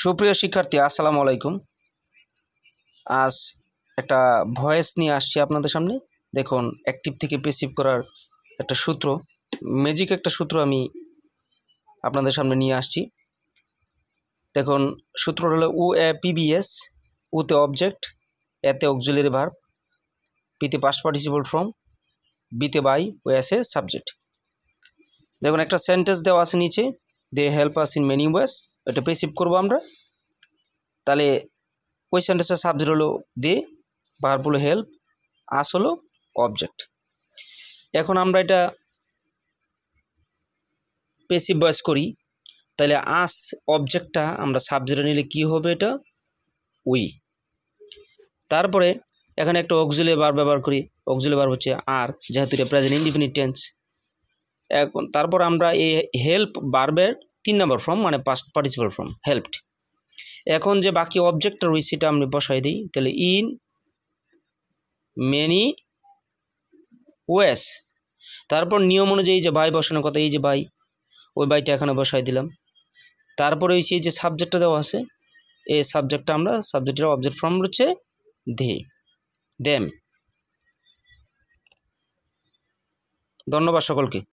সুপ্রিয় শিক্ষার্থী আসসালামু আলাইকুম। আজ একটা ভয়েস নিয়ে আসছি আপনাদের সামনে। দেখুন, অ্যাক্টিভ থেকে প্যাসিভ করার একটা সূত্র, ম্যাজিক একটা সূত্র আমি আপনাদের সামনে নিয়ে আসছি। দেখুন, সূত্রটা হলো পিবিএস। উতে অবজেক্ট, এতে অক্সিলারি ভার্ব, পিতে পাস্ট পার্টিসিপল ফর্ম, বিতে বাই, ও এসে সাবজেক্ট। দেখুন, একটা সেন্টেন্স দেওয়া আছে নিচে, they help us in many ways. এটা প্যাসিভ করবো আমরা। তাহলে ওই সেন্টেন্সের সাবজেক্ট হলো দে, ভার্ব হলো হেল্প, আস হলো অবজেক্ট। এখন আমরা এটা প্যাসিভ ভয়েস করি, তাহলে আস অবজেক্টটা আমরা সাবজেক্টে নিলে কি হবে? এটা উই। তারপরে এখানে একটা অক্সিলারি ভার্ব ব্যবহার করি। অক্সিলারি ভার্ব হচ্ছে আর, যেহেতু এটা প্রেজেন্ট ইনডিফিনিট টেন্স। এখন তারপর আমরা এই হেল্প ভার্বের 3 নম্বর ফর্ম, মানে পাস্ট পার্টিসিপল ফর্ম, হেল্পড। এখন যে বাকি অবজেক্টটা রয়েছে এটা আমরা বসাই দিই। তাহলে ইন মেনি ওয়েস। তারপর নিয়ম অনুযায়ী যে বাই বসানোর কথা, এই যে বাই, ওই বাইটা এখানে বসাই দিলাম। তারপরে হচ্ছে এই যে সাবজেক্টটা দেওয়া আছে, এই সাবজেক্টটা আমরা সাবজেক্টের অবজেক্ট ফর্ম হচ্ছে দে, দেম। ধন্যবাদ সকলকে।